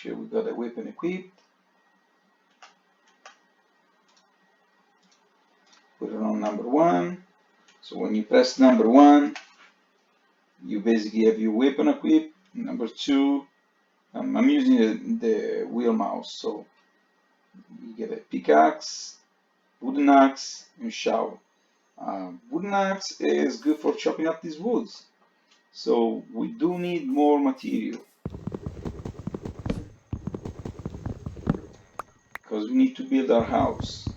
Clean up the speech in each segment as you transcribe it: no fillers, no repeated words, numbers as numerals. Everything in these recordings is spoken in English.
sure we got a weapon equipped. Put it on number 1. So when you press number 1, you basically have your weapon equipped. Number 2, I'm using the wheel mouse, so you get a pickaxe, wooden axe, and shovel. Wooden axe is good for chopping up these woods. So we do need more material, because we need to build our house.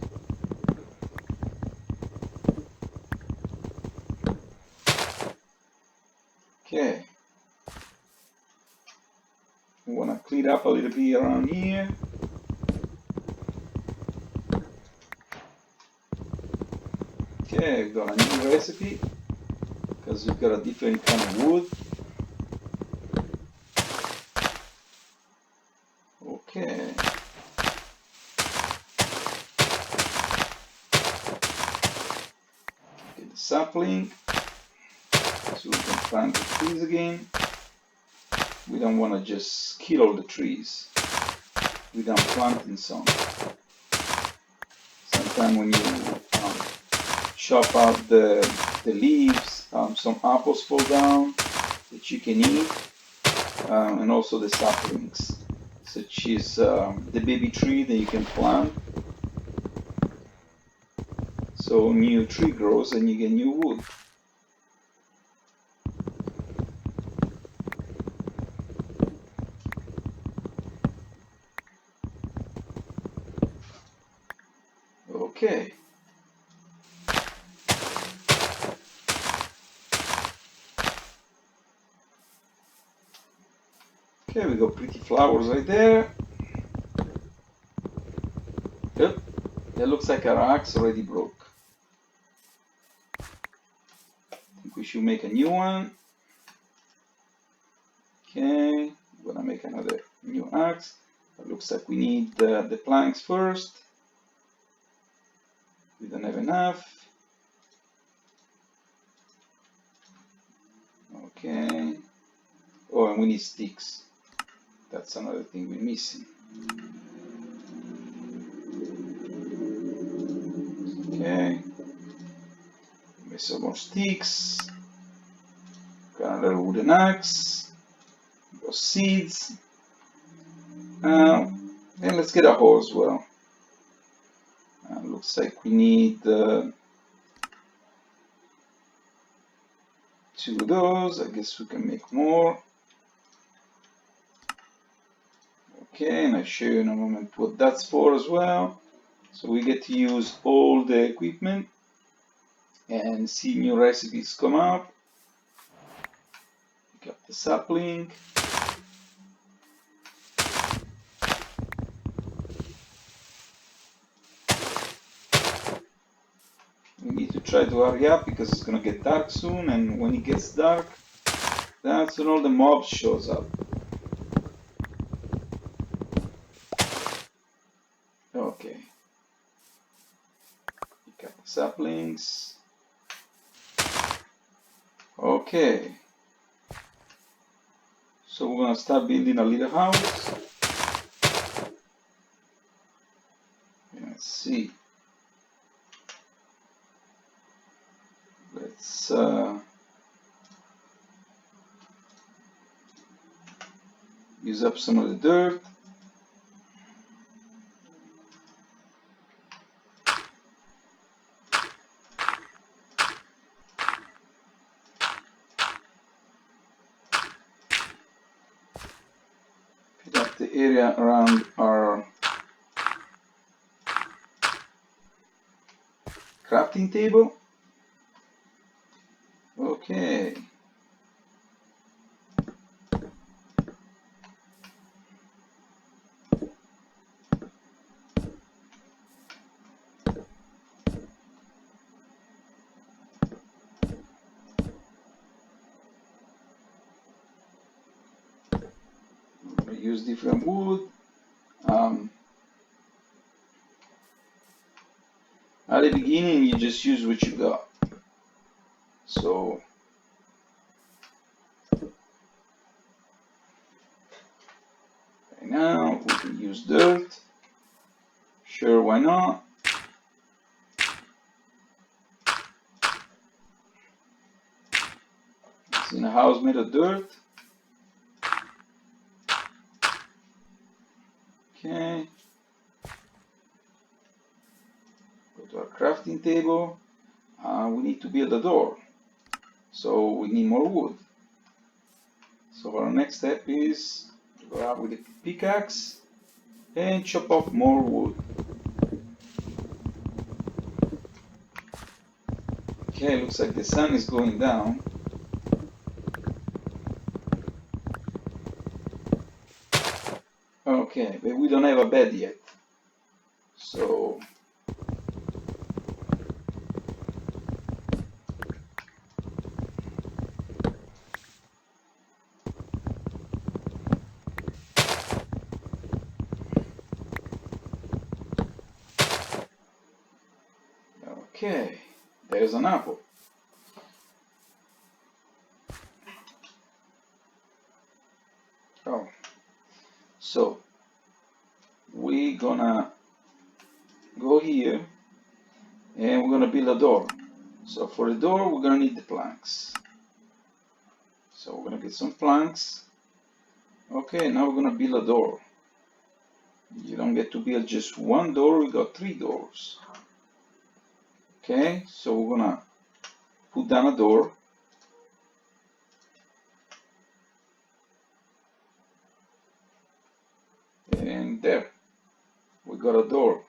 Okay. We want to clean up a little bit around here. Okay, we've got a new recipe, because we've got a different kind of wood. Okay. Get the sapling, so we can plant the trees again. We don't want to just kill all the trees without planting some. Sometimes when you chop out the leaves, some apples fall down that you can eat, and also the saplings, such as the baby tree that you can plant. So a new tree grows and you get new wood. Okay. Okay, we got pretty flowers right there. Yep, that looks like our axe already broke. I think we should make a new one. Okay, I'm gonna make another new axe. It looks like we need the planks first. We don't have enough. Okay. Oh, and we need sticks. That's another thing we're missing. Okay. Make some more sticks. Got another wooden axe. Got seeds. And let's get a hoe as well. Looks like we need 2 of those. I guess we can make more. Okay, and I'll show you in a moment what that's for as well. So we get to use all the equipment and see new recipes come up. Pick up the sapling. We need to try to hurry up because it's gonna get dark soon, and when it gets dark, that's when all the mobs shows up. Okay. Pick up the saplings. Okay. So we're gonna start building a little house. Let's see. Let's use up some of the dirt. Fill up the area around our crafting table. Okay. We use different wood. At the beginning, you just use what you got. So right now, Sure, why not? It's in a house made of dirt. Okay. Go to our crafting table. We need to build a door. So we need more wood. So our next step is to go out with a pickaxe and chop off more wood. Okay, looks like the sun is going down. Okay, but we don't have a bed yet. So okay, there's an apple. Oh, so we're gonna go here and we're gonna build a door. So for the door, we're gonna need the planks. So we're gonna get some planks. Okay, now we're gonna build a door. You don't get to build just one door, we got 3 doors. Okay, so we're gonna put down a door. And there, we got a door.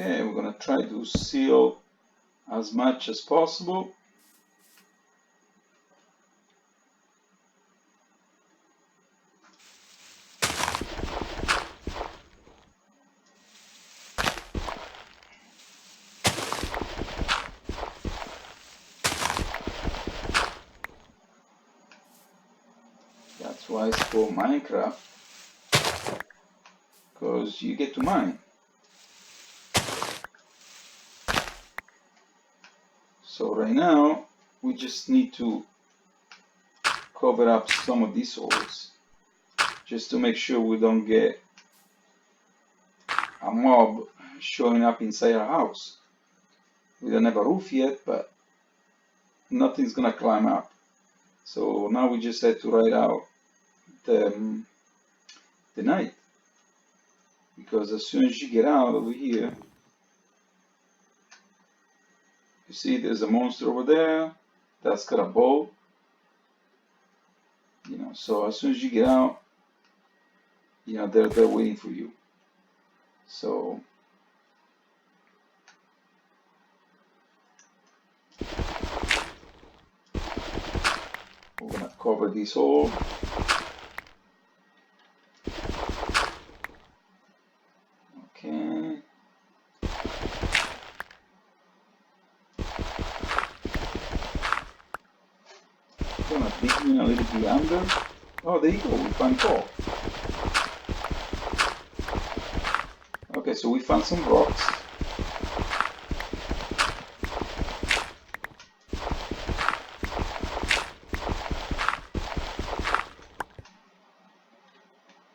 Okay, we're gonna try to seal as much as possible. That's why it's called Minecraft, because you get to mine. So right now, we just need to cover up some of these holes, just to make sure we don't get a mob showing up inside our house. We don't have a roof yet, but nothing's gonna climb up. So now we just had to write out the night, because as soon as you get out over here, you see there's a monster over there that's got a bow. So as soon as you get out, they're waiting for you. So we're gonna cover this hole. Okay. Gonna dig in a little bit under. Oh, there you go, we found coal. Okay, so we found some rocks.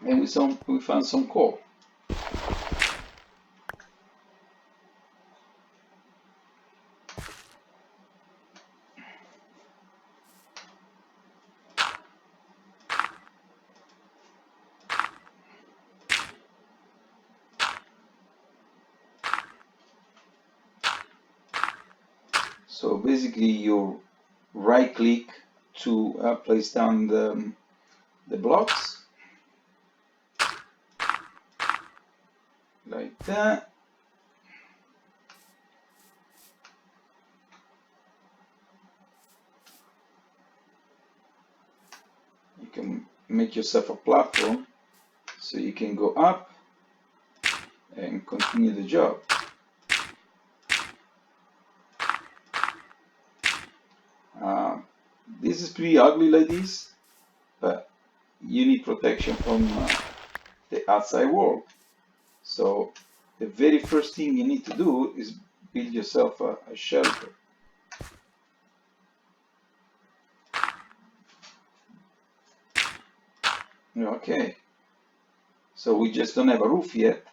And we found some coal. So basically you right click to place down the blocks like that. You can make yourself a platform so you can go up and continue the job. This is pretty ugly like this, but you need protection from the outside world. So the very first thing you need to do is build yourself a shelter. Okay, so we just don't have a roof yet,